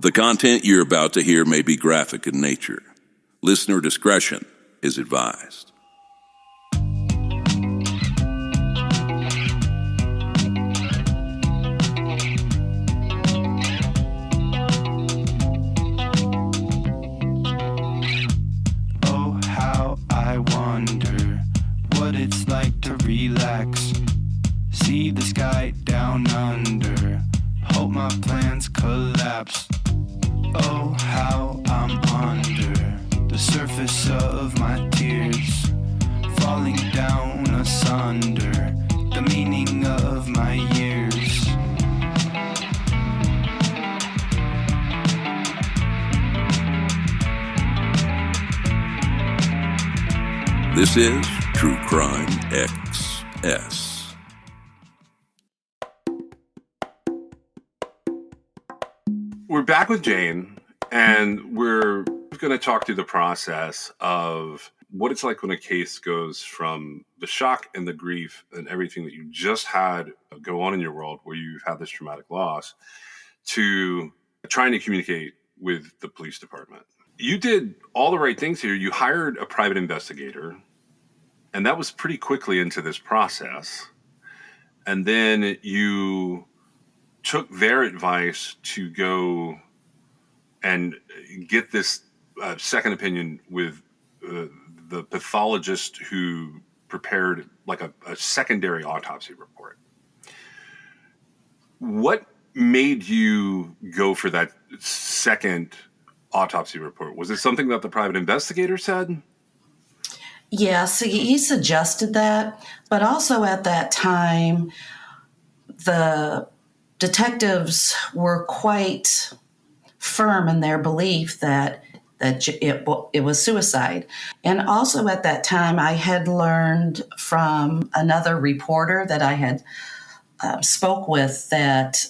The content you're about to hear may be graphic in nature. Listener discretion is advised. Oh, how I wonder what it's like to relax. See the sky down under. Hope my plans collapse. Oh, how I'm under the surface of my tears, falling down asunder the meaning of my years. This is True Crime XS. We're back with Jane, and we're going to talk through the process of what it's like when a case goes from the shock and the grief and everything that you just had go on in your world where you've had this traumatic loss to trying to communicate with the police department. You did all the right things here. You hired a private investigator, and that was pretty quickly into this process. And then you took their advice to go and get this second opinion with the pathologist who prepared like a secondary autopsy report. What made you go for that second autopsy report? Was it something that the private investigator said? Yes, he suggested that, but also at that time, the detectives were quite firm in their belief that it was suicide. And also at that time, I had learned from another reporter that I had spoke with that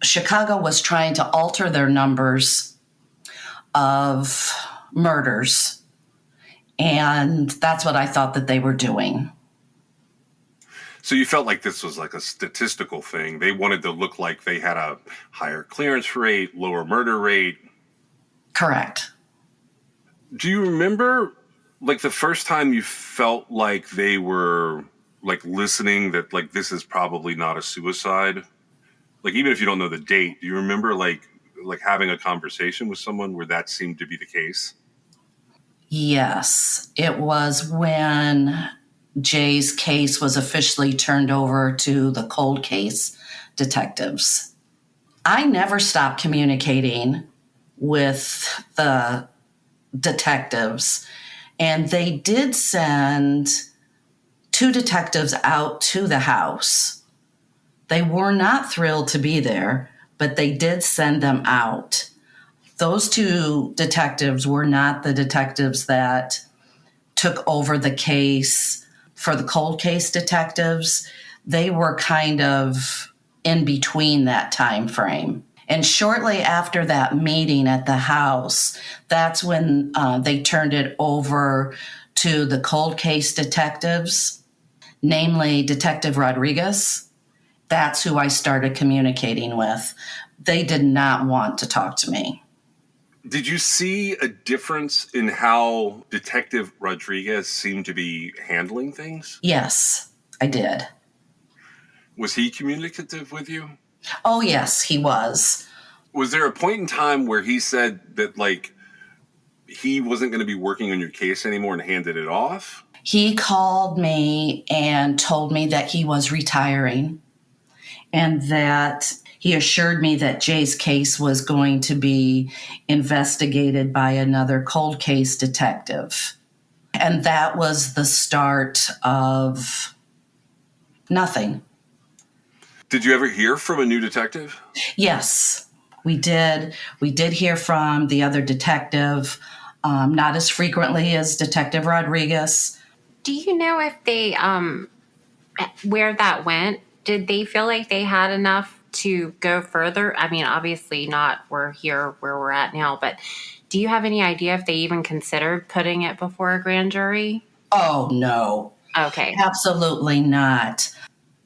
Chicago was trying to alter their numbers of murders. And that's what I thought that they were doing. So you felt like this was like a statistical thing. They wanted to look like they had a higher clearance rate, lower murder rate. Correct. Do you remember like the first time you felt like they were like listening, that like this is probably not a suicide? Like even if you don't know the date, do you remember like having a conversation with someone where that seemed to be the case? Yes, it was when Jay's case was officially turned over to the cold case detectives. I never stopped communicating with the detectives, and they did send 2 detectives out to the house. They were not thrilled to be there, but they did send them out. Those 2 detectives were not the detectives that took over the case for the cold case detectives. They were kind of in between that time frame. And shortly after that meeting at the house, that's when they turned it over to the cold case detectives, namely Detective Rodriguez. That's who I started communicating with. They did not want to talk to me. Did you see a difference in how Detective Rodriguez seemed to be handling things? Yes, I did. Was he communicative with you? Oh, yes, he was. Was there a point in time where he said that, like, he wasn't going to be working on your case anymore and handed it off? He called me and told me that he was retiring and that he assured me that Jay's case was going to be investigated by another cold case detective. And that was the start of nothing. Did you ever hear from a new detective? Yes, we did. We did hear from the other detective, not as frequently as Detective Rodriguez. Do you know if they, where that went? Did they feel like they had enough to go further? I mean, obviously not we're here where we're at now, but do you have any idea if they even considered putting it before a grand jury? Oh, no. Okay. Absolutely not.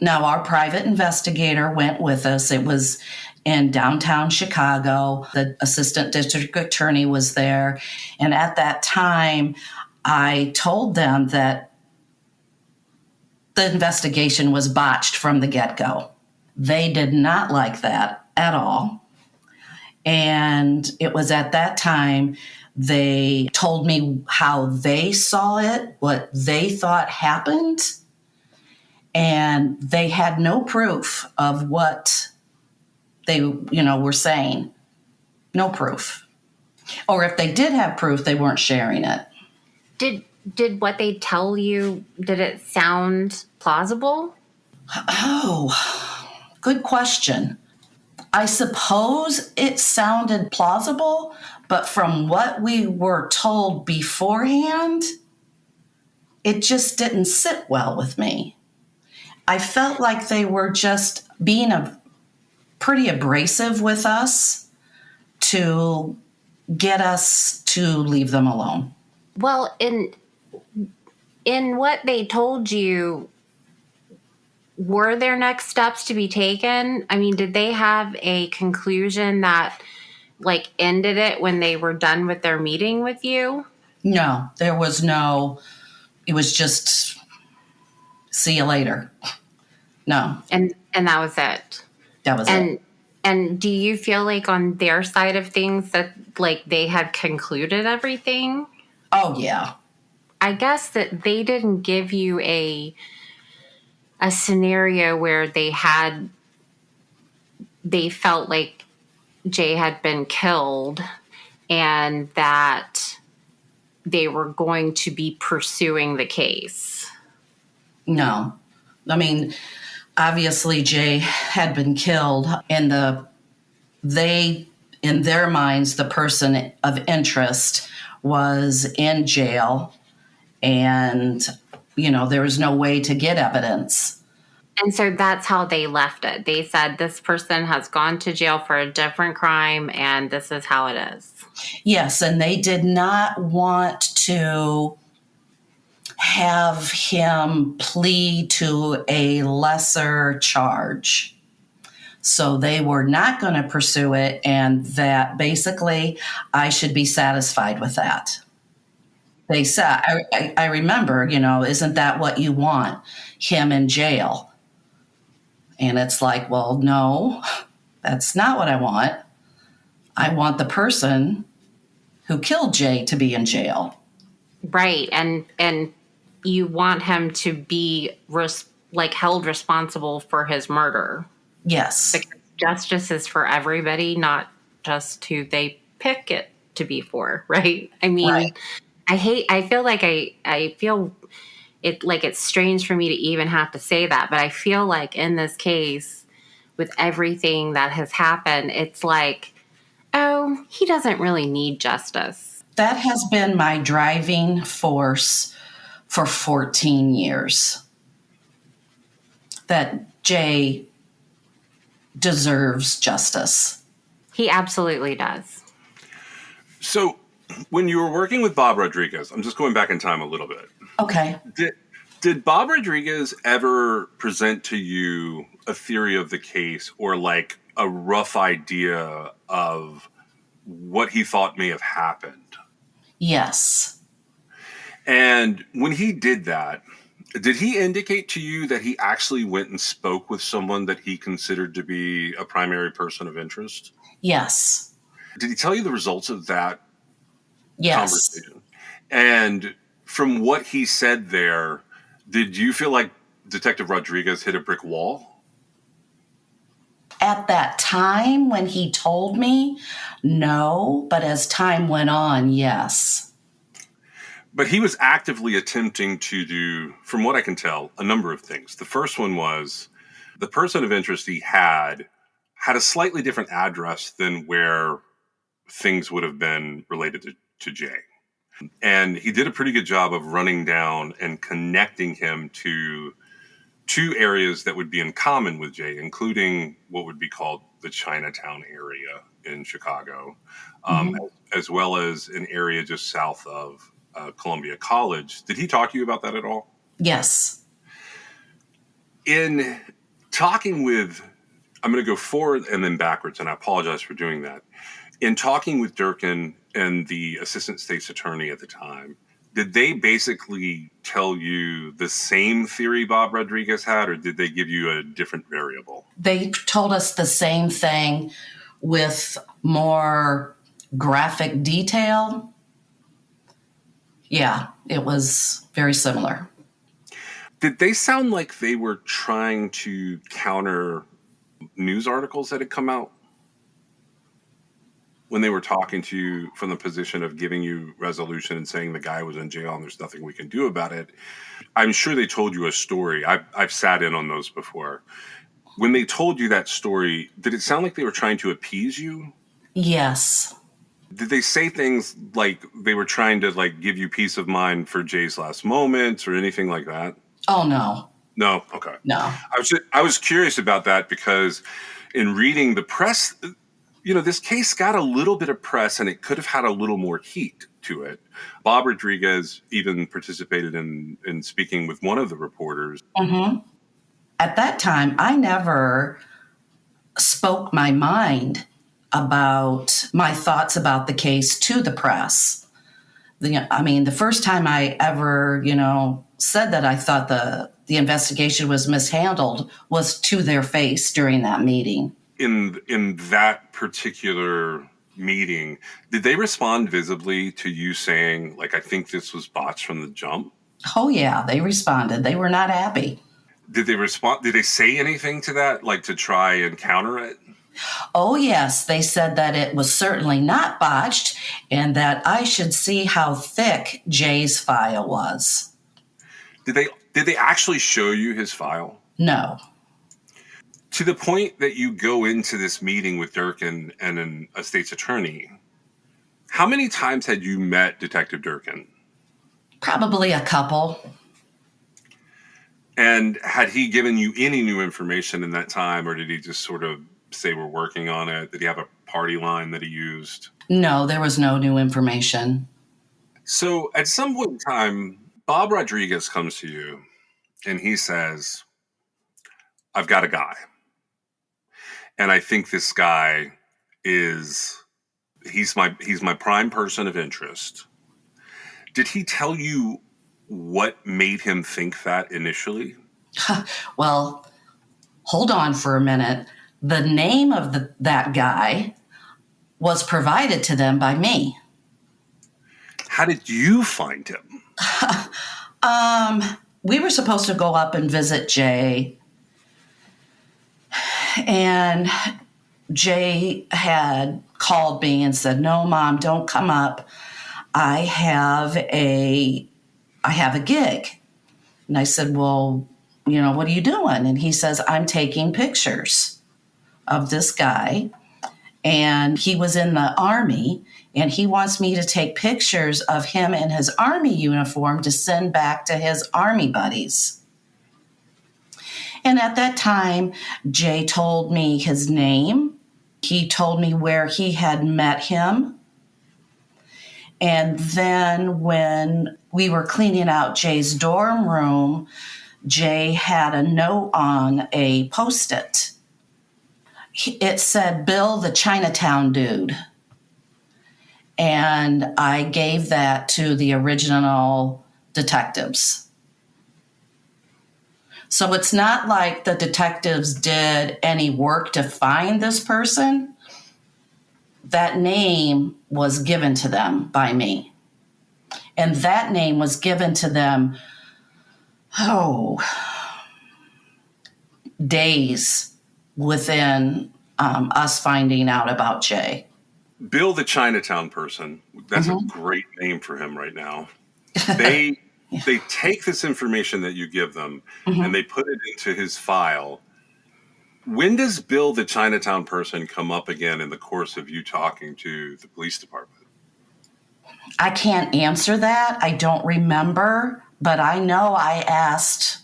Now, our private investigator went with us. It was in downtown Chicago. The assistant district attorney was there. And at that time, I told them that the investigation was botched from the get-go. They did not like that at all. And it was at that time they told me how they saw it, what they thought happened, and they had no proof of what they, were saying. No proof. Or if they did have proof, they weren't sharing it. Did what they tell you, did it sound plausible? Oh, good question. I suppose it sounded plausible, but from what we were told beforehand, it just didn't sit well with me. I felt like they were just being pretty abrasive with us to get us to leave them alone. Well, in what they told you, were there next steps to be taken? I mean, did they have a conclusion that ended it when they were done with their meeting with you? No, there was no, it was just see you later. No. And that was it. That was it. And do you feel like on their side of things that they had concluded everything? Oh yeah. I guess that they didn't give you a scenario where they felt like Jay had been killed and that they were going to be pursuing the case. No. I mean, obviously Jay had been killed and in their minds, the person of interest was in jail and there was no way to get evidence. And so that's how they left it. They said this person has gone to jail for a different crime and this is how it is. Yes, and they did not want to have him plead to a lesser charge. So they were not going to pursue it, and that basically I should be satisfied with that. They said, I remember, isn't that what you want? Him in jail. And it's like, well, no, that's not what I want. I want the person who killed Jay to be in jail. Right. And you want him to be held responsible for his murder. Yes. Because justice is for everybody, not just who they pick it to be for. Right. I mean, right. I feel it it's strange for me to even have to say that, but I feel like in this case, with everything that has happened, it's like, oh, he doesn't really need justice. That has been my driving force for 14 years. That Jay deserves justice. He absolutely does. So, when you were working with Bob Rodriguez, I'm just going back in time a little bit. Okay. Did Bob Rodriguez ever present to you a theory of the case or a rough idea of what he thought may have happened? Yes. And when he did that, did he indicate to you that he actually went and spoke with someone that he considered to be a primary person of interest? Yes. Did he tell you the results of that conversation? And from what he said there, did you feel like Detective Rodriguez hit a brick wall? At that time when he told me, no. But as time went on, yes. But he was actively attempting to do, from what I can tell, a number of things. The first one was the person of interest he had a slightly different address than where things would have been related to Jay. And he did a pretty good job of running down and connecting him to two areas that would be in common with Jay, including what would be called the Chinatown area in Chicago, as well as an area just south of Columbia College. Did he talk to you about that at all? Yes. In talking with I'm going to go forward and then backwards, and I apologize for doing that. In talking with Durkin and the assistant state's attorney at the time, did they basically tell you the same theory Bob Rodriguez had, or did they give you a different variable? They told us the same thing with more graphic detail. Yeah, it was very similar. Did they sound like they were trying to counter news articles that had come out when they were talking to you from the position of giving you resolution and saying the guy was in jail and there's nothing we can do about it? I'm sure they told you a story. I've sat in on those before. When they told you that story, did it sound like they were trying to appease you? Yes. Did they say things like they were trying to like give you peace of mind for Jay's last moments or anything like that? Oh, no. No? Okay. No. I was curious about that because in reading the press, this case got a little bit of press and it could have had a little more heat to it. Bob Rodriguez even participated in speaking with one of the reporters. Mm-hmm. At that time, I never spoke my mind about my thoughts about the case to the press. The first time I ever, said that I thought the investigation was mishandled was to their face during that meeting. In that particular meeting, did they respond visibly to you saying, like, I think this was botched from the jump? Oh, yeah, they responded. They were not happy. Did they respond? Did they say anything to that, like to try and counter it? Oh, yes. They said that it was certainly not botched and that I should see how thick Jay's file was. Did they actually show you his file? No. To the point that you go into this meeting with Durkin and a state's attorney, how many times had you met Detective Durkin? Probably a couple. And had he given you any new information in that time, or did he just sort of say we're working on it? Did he have a party line that he used? No, there was no new information. So at some point in time, Bob Rodriguez comes to you and he says, I've got a guy. And I think this guy he's my prime person of interest. Did he tell you what made him think that initially? Well, hold on for a minute. The name of that guy was provided to them by me. How did you find him? We were supposed to go up and visit Jay. And Jay had called me and said, "No, Mom, don't come up. I have a gig." And I said, "Well, what are you doing?" And he says, "I'm taking pictures of this guy. And he was in the Army, and he wants me to take pictures of him in his Army uniform to send back to his Army buddies." And at that time, Jay told me his name. He told me where he had met him. And then when we were cleaning out Jay's dorm room, Jay had a note on a Post-it. It said, "Bill, the Chinatown dude." And I gave that to the original detectives. So it's not like the detectives did any work to find this person. That name was given to them by me. And that name was given to them, days within us finding out about Jay. Bill the Chinatown person. That's a great name for him right now. They take this information that you give them and they put it into his file. When does Bill the Chinatown person come up again in the course of you talking to the police department? I can't answer that. I don't remember, but I know I asked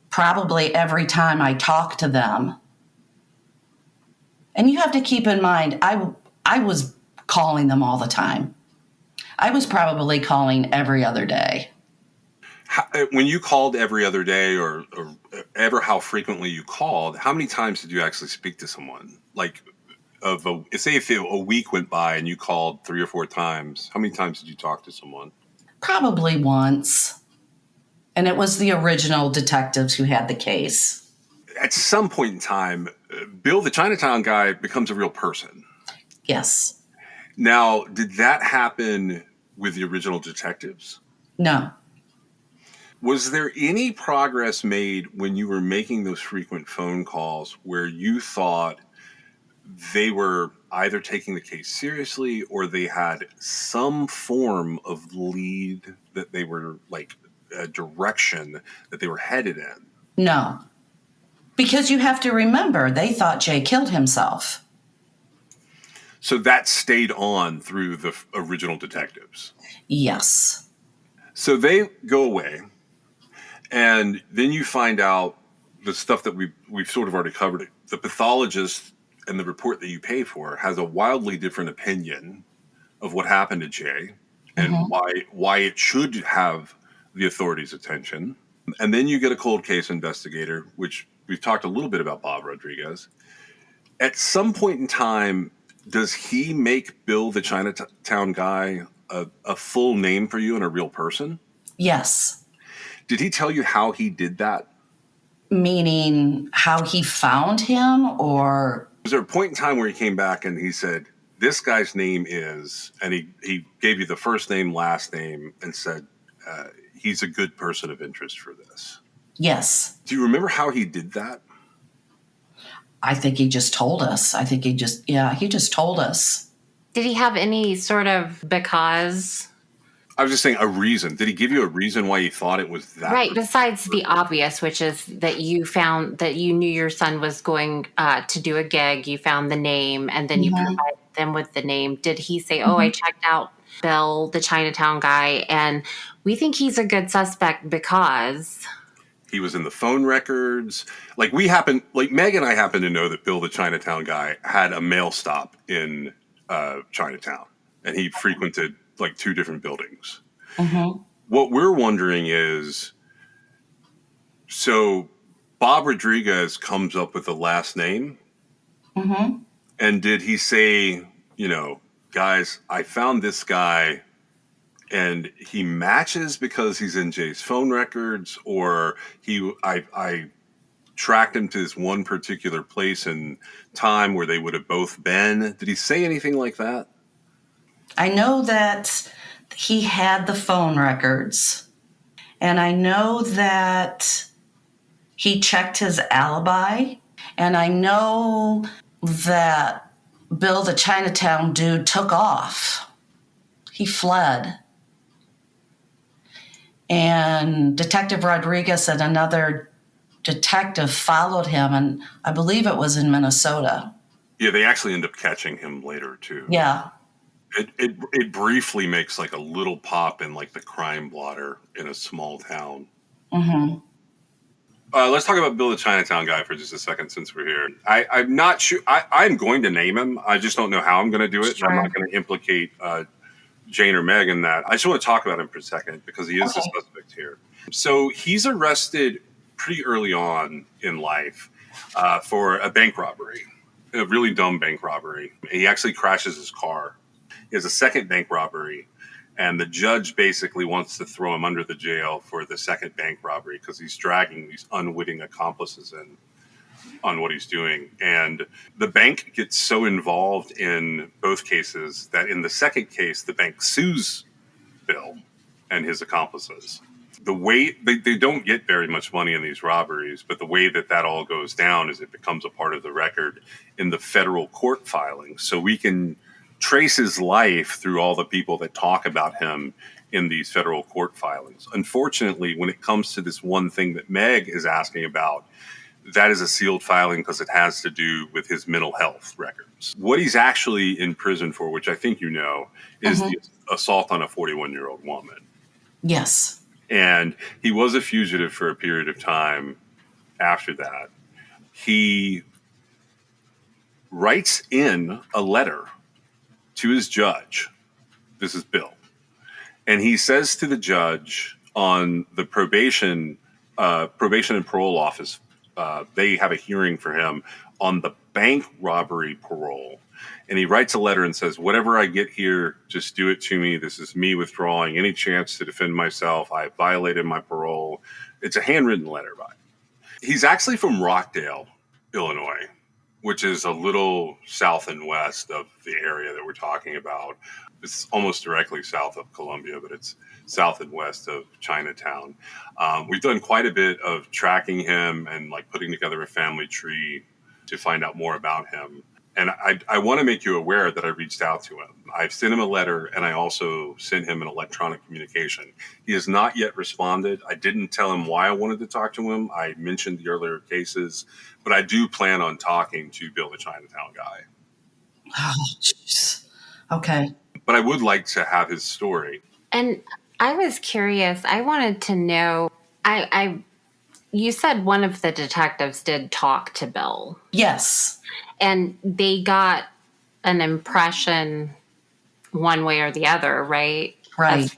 probably every time I talked to them. And you have to keep in mind, I was calling them all the time. I was probably calling every other day. When you called every other day or ever how frequently you called, how many times did you actually speak to someone? Like, say if a week went by and you called 3 or 4 times, how many times did you talk to someone? Probably once. And it was the original detectives who had the case. At some point in time, Bill, the Chinatown guy, becomes a real person. Yes. Now, did that happen with the original detectives? No. Was there any progress made when you were making those frequent phone calls where you thought they were either taking the case seriously or they had some form of lead that they were like a direction that they were headed in? No. Because you have to remember, they thought Jay killed himself. So that stayed on through the original detectives. Yes. So they go away, and then you find out the stuff that we've sort of already covered. The pathologist and the report that you pay for has a wildly different opinion of what happened to Jay and why it should have the authorities' attention. And then you get a cold case investigator, which we've talked a little bit about Bob Rodriguez. At some point in time, does he make Bill the Chinatown guy a full name for you and a real person? Yes. Did he tell you how he did that? Meaning how he found him, or? Was there a point in time where he came back and he said, this guy's name is, and he gave you the first name, last name, and said, he's a good person of interest for this? Yes. Do you remember how he did that? I think he just told us. He just told us. Did he have any sort of because? I was just saying a reason. Did he give you a reason why he thought it was that? Right, besides the obvious, which is that you found that you knew your son was going to do a gig, you found the name, and then you provided them with the name. Did he say, I checked out Bill, the Chinatown guy, and we think he's a good suspect because... He was in the phone records. Meg and I happen to know that Bill, the Chinatown guy, had a mail stop in Chinatown, and he frequented like 2 different buildings. What we're wondering is, so Bob Rodriguez comes up with the last name, and did he say, guys, I found this guy and he matches because he's in Jay's phone records, or I tracked him to this one particular place and time where they would have both been? Did he say anything like that? I know that he had the phone records, and I know that he checked his alibi, and I know that Bill, the Chinatown dude, took off. He fled. And Detective Rodriguez and another detective followed him, and I believe it was in Minnesota. Yeah, they actually end up catching him later, too. Yeah. It briefly makes like a little pop in like the crime blotter in a small town. Let's talk about Bill the Chinatown guy for just a second since we're here. I'm not sure. I'm going to name him. I just don't know how I'm going to do it. Sure. I'm not going to implicate Jane or Meg in that. I just want to talk about him for a second because he is the suspect here. So he's arrested pretty early on in life for a bank robbery, a really dumb bank robbery. He actually crashes his car. He has a second bank robbery, and the judge basically wants to throw him under the jail for the second bank robbery because he's dragging these unwitting accomplices in on what he's doing. And the bank gets so involved in both cases that in the second case, the bank sues Bill and his accomplices. The way they don't get very much money in these robberies, but the way that all goes down is it becomes a part of the record in the federal court filing. So we can trace his life through all the people that talk about him in these federal court filings. Unfortunately, when it comes to this one thing that Meg is asking about, that is a sealed filing because it has to do with his mental health records. What he's actually in prison for, which I think you know, is the assault on a 41-year-old woman. Yes. And he was a fugitive for a period of time after that. He writes in a letter to his judge. This is Bill. And he says to the judge, on the probation and parole office. They have a hearing for him on the bank robbery parole. And he writes a letter and says, whatever I get here, just do it to me. This is me withdrawing any chance to defend myself. I violated my parole. It's a handwritten letter by him. He's actually from Rockdale, Illinois, which is a little south and west of the area that we're talking about. It's almost directly south of Columbia, but it's south and west of Chinatown. We've done quite a bit of tracking him and like putting together a family tree to find out more about him. And I want to make you aware that I reached out to him. I've sent him a letter, and I also sent him an electronic communication. He has not yet responded. I didn't tell him why I wanted to talk to him. I mentioned the earlier cases, but I do plan on talking to Bill the Chinatown guy. Oh, jeez. Okay. But I would like to have his story. And I was curious. I wanted to know, you said one of the detectives did talk to Bill. Yes. And they got an impression one way or the other, right? Right.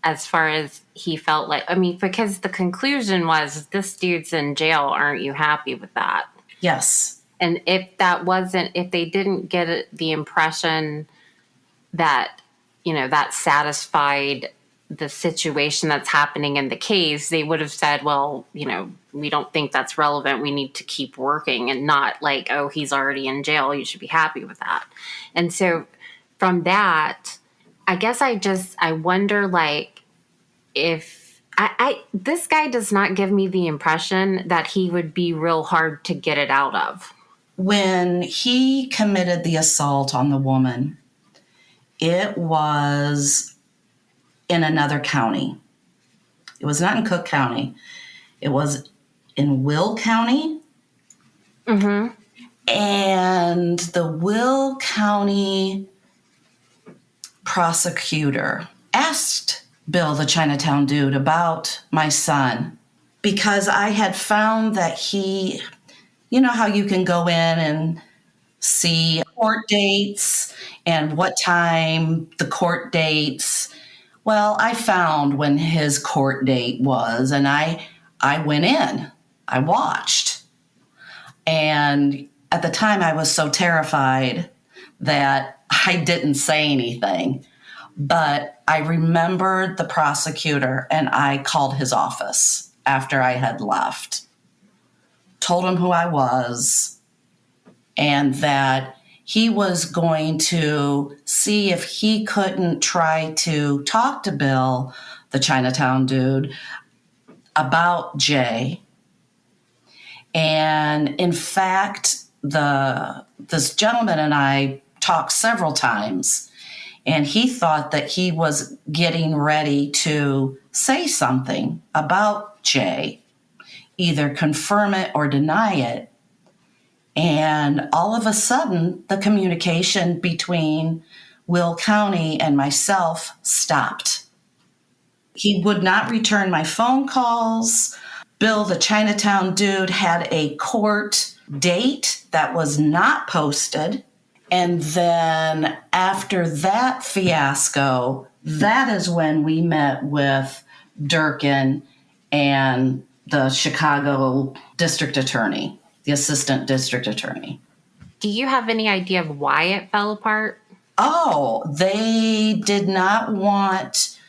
As far as he felt like, I mean, because the conclusion was this dude's in jail. Aren't you happy with that? Yes. And if they didn't get the impression that, that satisfied the situation that's happening in the case, they would have said, well, we don't think that's relevant. We need to keep working, and not like, oh, he's already in jail. You should be happy with that. And so from that, I guess I wonder, like, if this guy does not give me the impression that he would be real hard to get it out of. When he committed the assault on the woman, it was in another county. It was not in Cook County. It was in Will County. Mm-hmm. And the Will County prosecutor asked Bill, the Chinatown dude, about my son, because I had found that he, how you can go in and see court dates and what time the court dates. Well, I found when his court date was, and I went in. I watched. And at the time, I was so terrified that I didn't say anything. But I remembered the prosecutor, and I called his office after I had left, told him who I was, and that he was going to see if he couldn't try to talk to Bill, the Chinatown dude, about Jay. And in fact, this gentleman and I talked several times, and he thought that he was getting ready to say something about Jay, either confirm it or deny it. And all of a sudden, the communication between Will County and myself stopped. He would not return my phone calls. Bill, the Chinatown dude, had a court date that was not posted. And then after that fiasco, that is when we met with Durkin and the Chicago district attorney, the assistant district attorney. Do you have any idea of why it fell apart? Oh, they did not want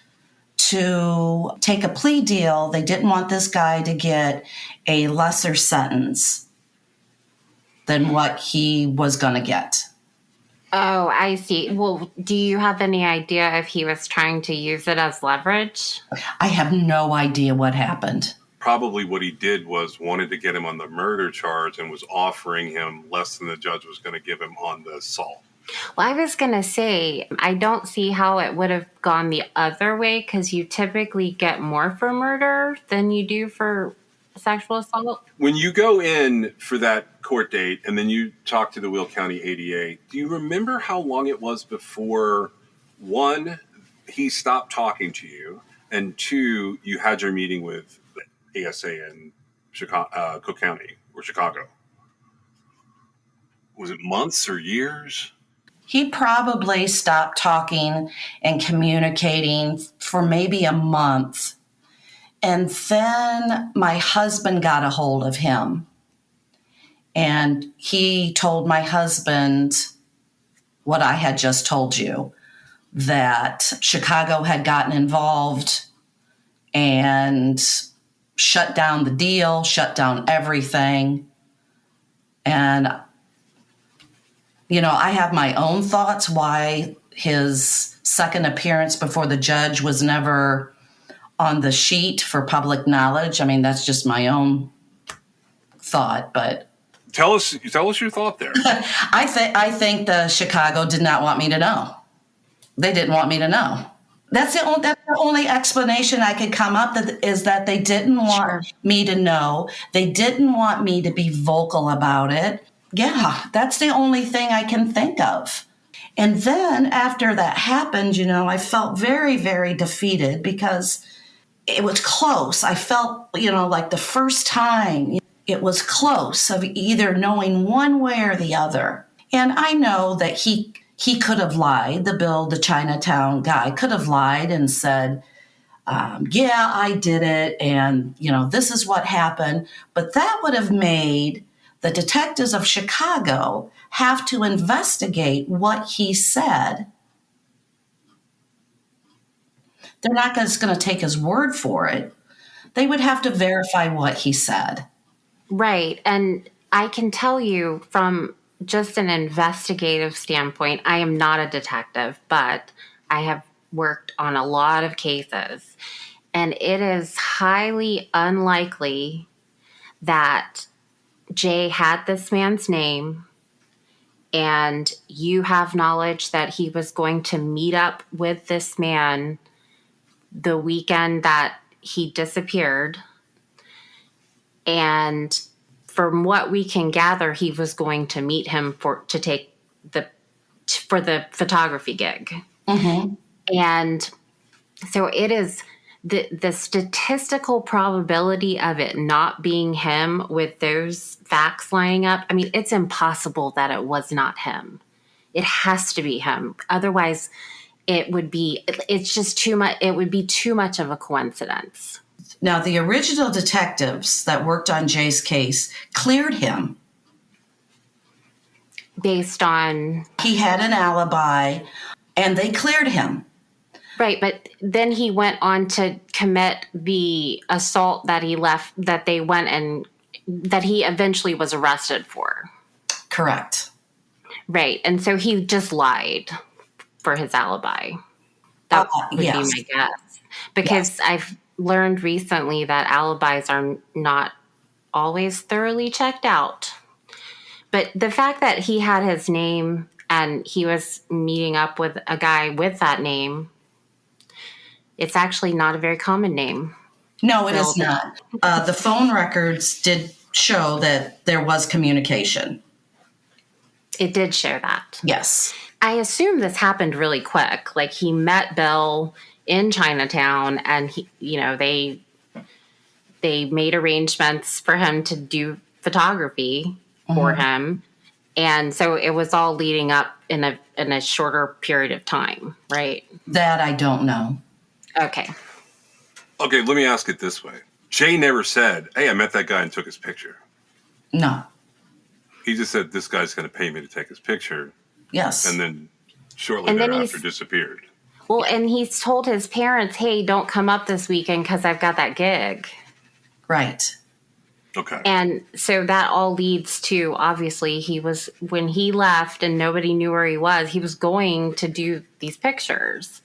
to take a plea deal. They didn't want this guy to get a lesser sentence than what he was going to get. Oh, I see. Well, do you have any idea if he was trying to use it as leverage? I have no idea what happened. Probably what he did was wanted to get him on the murder charge and was offering him less than the judge was going to give him on the assault. Well, I was going to say, I don't see how it would have gone the other way, because you typically get more for murder than you do for sexual assault. When you go in for that court date and then you talk to the Will County ADA, do you remember how long it was before, one, he stopped talking to you, and two, you had your meeting with the ASA in Chicago, Cook County or Chicago? Was it months or years? He probably stopped talking and communicating for maybe a month. And then my husband got a hold of him, and he told my husband what I had just told you, that Chicago had gotten involved and shut down the deal, shut down everything. And, I have my own thoughts why his second appearance before the judge was never on the sheet for public knowledge. I mean, that's just my own thought, but Tell us your thought there. I think the Chicago did not want me to know. They didn't want me to know. That's the only explanation I could come up with, is that they didn't want me to know. They didn't want me to be vocal about it. Yeah, that's the only thing I can think of. And then after that happened, I felt very, very defeated because it was close. I felt, like the first time it was close of either knowing one way or the other. And I know that he could have lied. The Chinatown guy could have lied and said, yeah, I did it. And, this is what happened. But that would have made the detectives of Chicago have to investigate what he said. They're not just going to take his word for it. They would have to verify what he said. Right. And I can tell you from just an investigative standpoint, I am not a detective, but I have worked on a lot of cases. And it is highly unlikely that Jay had this man's name and you have knowledge that he was going to meet up with this man the weekend that he disappeared. And from what we can gather, he was going to meet him for the photography gig. Mm-hmm. And so it is the statistical probability of it not being him with those facts lining up. I mean, it's impossible that it was not him. It has to be him. Otherwise, it's just too much. It would be too much of a coincidence. Now, the original detectives that worked on Jay's case cleared him. Based on? He had an alibi, and they cleared him. Right, but then he went on to commit the assault that he eventually was arrested for. Correct. Right, and so he just lied for his alibi. That would be my guess. Because I've learned recently that alibis are not always thoroughly checked out. But the fact that he had his name and he was meeting up with a guy with that name, it's actually not a very common name. No, it is not. The phone records did show that there was communication. It did show that. Yes. I assume this happened really quick. Like, he met Bill in Chinatown, and they made arrangements for him to do photography for him, and so it was all leading up in a shorter period of time, right? That I don't know. Okay, let me ask it this way. Jay never said, hey, I met that guy and took his picture. No. He just said, this guy's going to pay me to take his picture. Yes. And then shortly thereafter disappeared. Well, and he's told his parents, hey, don't come up this weekend because I've got that gig. Right. Okay. And so that all leads to, obviously, when he left and nobody knew where he was going to do these pictures.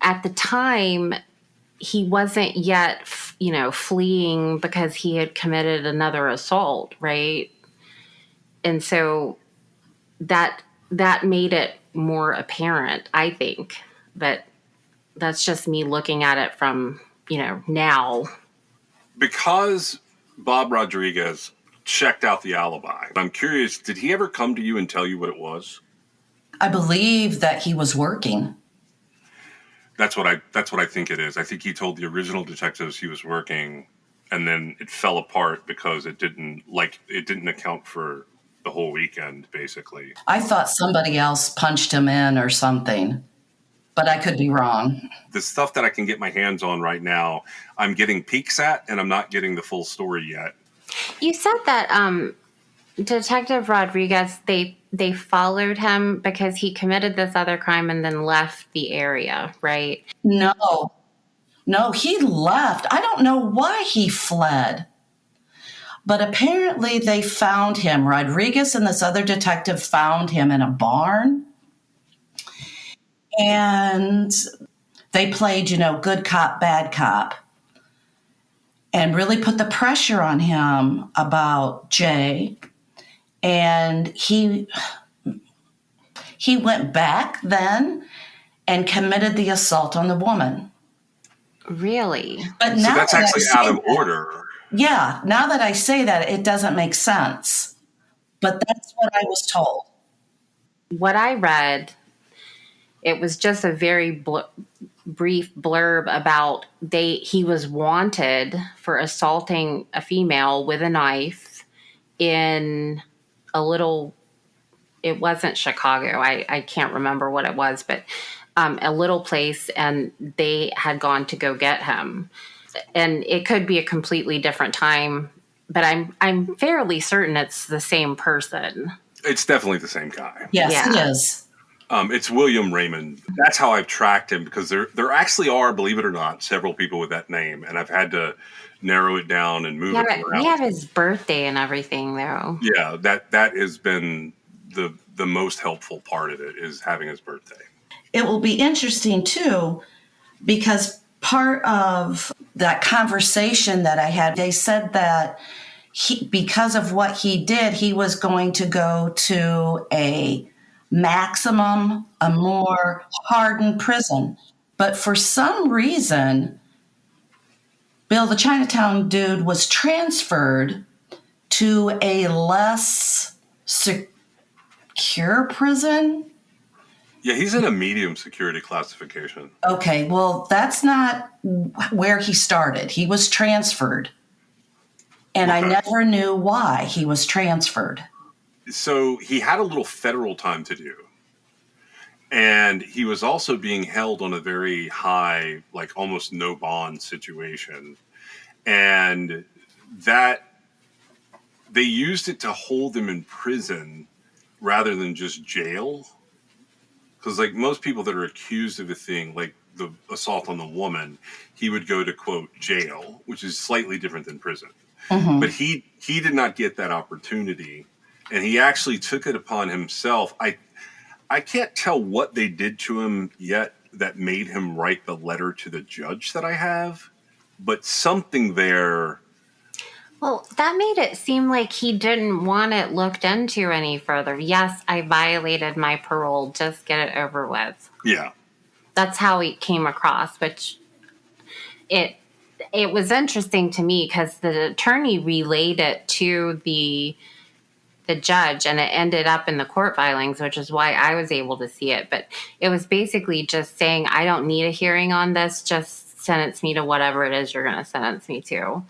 At the time, he wasn't yet, fleeing because he had committed another assault, right? And so that made it more apparent, I think. But that's just me looking at it from, now. Because Bob Rodriguez checked out the alibi, I'm curious, did he ever come to you and tell you what it was? I believe that he was working. That's what I think it is. I think he told the original detectives he was working, and then it fell apart because it didn't account for the whole weekend, basically. I thought somebody else punched him in or something. but I could be wrong. The stuff that I can get my hands on right now, I'm getting peeks at, and I'm not getting the full story yet. You said that Detective Rodriguez, they followed him because he committed this other crime and then left the area, right? No, he left. I don't know why he fled. But apparently they found him. Rodriguez and this other detective found him in a barn. And they played, good cop, bad cop. And really put the pressure on him about Jay. And he went back then and committed the assault on the woman. Really? But So now that's that actually out of order. Yeah, now that I say that, it doesn't make sense. But that's what I was told. What I read, it was just a very brief blurb about he was wanted for assaulting a female with a knife in a little, it wasn't Chicago. I can't remember what it was, but a little place, and they had gone to go get him. And it could be a completely different time, but I'm fairly certain it's the same person. It's definitely the same guy. Yes, Yeah. It is. It's William Raymond. That's how I've tracked him, because there actually are, believe it or not, several people with that name, and I've had to narrow it down and move Yeah, it but around. we have his birthday and everything, though. Yeah, that has been the most helpful part of it, is having his birthday. It will be interesting, too, because part of that conversation that I had, they said that because of what he did, he was going to go to a more hardened prison. But for some reason, Bill, the Chinatown dude, was transferred to a less secure prison. Yeah, he's in a medium security classification. Okay, well, that's not where he started. He was transferred. And I never knew why he was transferred. So he had a little federal time to do. And he was also being held on a very high, like almost no bond situation. And that they used it to hold him in prison rather than just jail. Because like most people that are accused of a thing, like the assault on the woman, he would go to, quote, jail, which is slightly different than prison. Mm-hmm. But he did not get that opportunity. And he actually took it upon himself. I can't tell what they did to him yet that made him write the letter to the judge that I have, but something there. Well, that made it seem like he didn't want it looked into any further. Yes, I violated my parole. Just get it over with. Yeah. That's how he came across, which it was interesting to me because the attorney relayed it to the judge, and it ended up in the court filings, which is why I was able to see it. But it was basically just saying, I don't need a hearing on this. Just sentence me to whatever it is you're going to sentence me to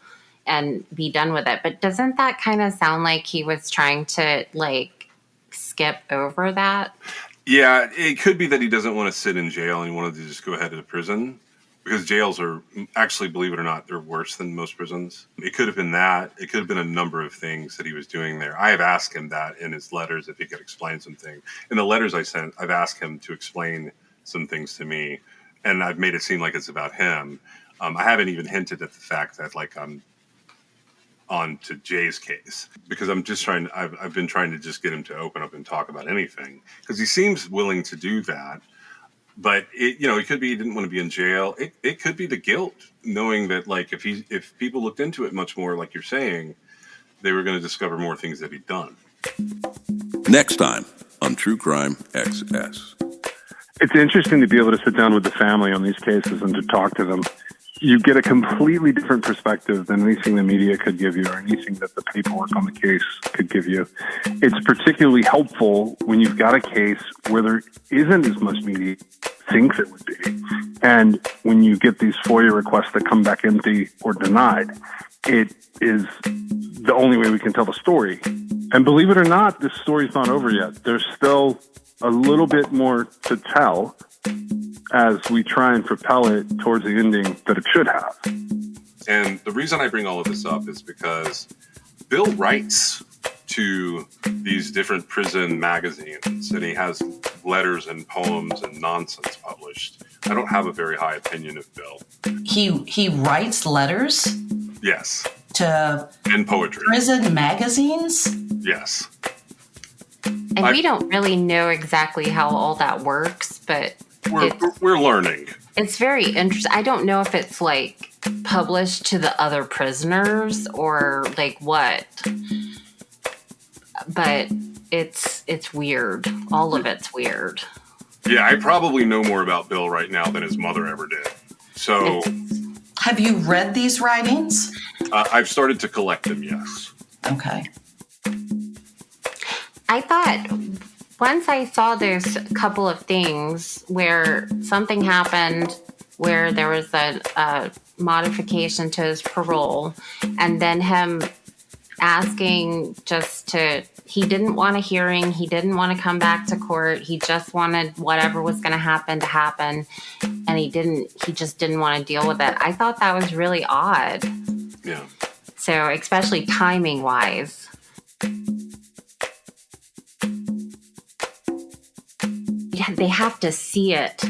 and be done with it. But doesn't that kind of sound like he was trying to like skip over that? Yeah, it could be that he doesn't want to sit in jail and he wanted to just go ahead to prison, because jails are actually, believe it or not, they're worse than most prisons. It could have been that. It could have been a number of things that he was doing there. I have asked him that in his letters, if he could explain something. In the letters I sent, I've asked him to explain some things to me, and I've made it seem like it's about him. I haven't even hinted at the fact that like I'm on to Jay's case, because I'm just I've been trying to just get him to open up and talk about anything, because he seems willing to do that. But it could be he didn't want to be in jail. It could be the guilt, knowing that like if people looked into it much more, like you're saying, they were going to discover more things that he'd done. Next time on True Crime XS. It's interesting to be able to sit down with the family on these cases and to talk to them. You get a completely different perspective than anything the media could give you or anything that the paperwork on the case could give you. It's particularly helpful when you've got a case where there isn't as much media thinks it would be. And when you get these FOIA requests that come back empty or denied, it is the only way we can tell the story. And believe it or not, this story's not over yet. There's still a little bit more to tell. as we try and propel it towards the ending that it should have. And the reason I bring all of this up is because Bill writes to these different prison magazines, and he has letters and poems and nonsense published. I don't have a very high opinion of Bill. He writes letters? Yes. And poetry. Prison magazines? Yes. And we don't really know exactly how all that works, but we're learning. It's very interesting. I don't know if it's like published to the other prisoners or like what, but it's weird. All of it's weird. Yeah, I probably know more about Bill right now than his mother ever did. So, have you read these writings? I've started to collect them, yes. Okay. I thought once I saw those couple of things where something happened where there was a modification to his parole, and then him asking he didn't want a hearing, he didn't want to come back to court, he just wanted whatever was going to happen, and he just didn't want to deal with it. I thought that was really odd. Yeah. So, especially timing wise. Yeah, they have to see it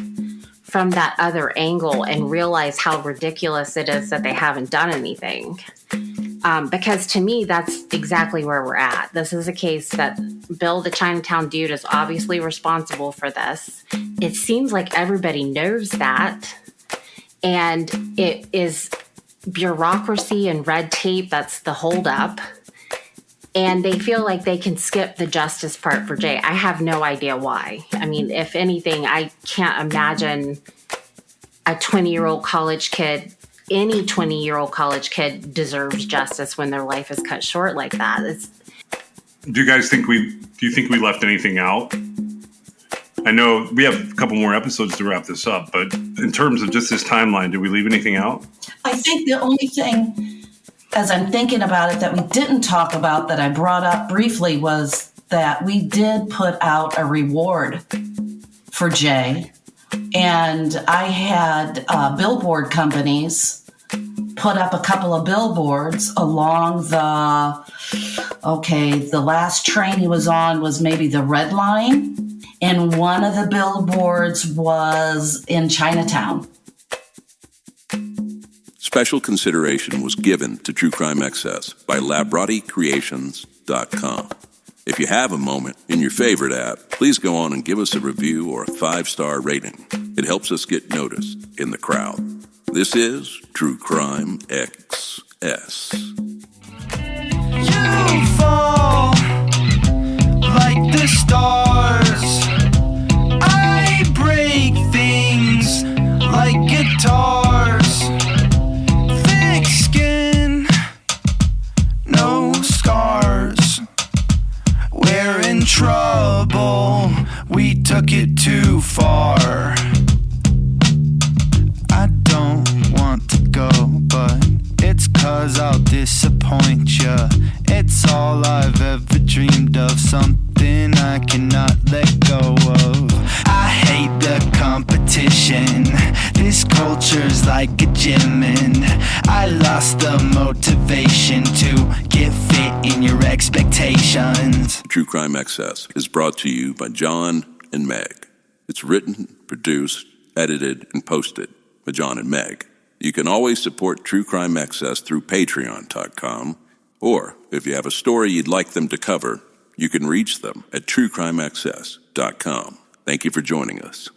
from that other angle and realize how ridiculous it is that they haven't done anything. Because to me, that's exactly where we're at. This is a case that Bill, the Chinatown dude, is obviously responsible for this. It seems like everybody knows that. And it is bureaucracy and red tape that's the holdup. And they feel like they can skip the justice part for Jay. I have no idea why. I mean, if anything, I can't imagine a 20-year-old college kid. Any 20-year-old college kid deserves justice when their life is cut short like that. Do you think we left anything out? I know we have a couple more episodes to wrap this up, but in terms of just this timeline, did we leave anything out? I think the only thing, as I'm thinking about it, that we didn't talk about that I brought up briefly was that we did put out a reward for Jay. And I had billboard companies put up a couple of billboards along the last train he was on was maybe the Red Line. And one of the billboards was in Chinatown. Special consideration was given to True Crime Excess by LabrattiCreations.com. If you have a moment in your favorite app, please go on and give us a review or a 5-star rating. It helps us get noticed in the crowd. This is True Crime XS. You fall like the stars. I break things like guitars. Thick skin, no scars. We're in trouble, we took it too far. I don't want to go, but it's 'cause I'll disappoint ya. It's all I've ever dreamed of, something I cannot let go of. I hate the competition, this culture's like a gym, and I lost the motivation to get fit in your expectations. True Crime Excess is brought to you by John and Meg. It's written, produced, edited, and posted by John and Meg. You can always support True Crime Excess through Patreon.com, or if you have a story you'd like them to cover, you can reach them at TrueCrimeAccess.com. Thank you for joining us.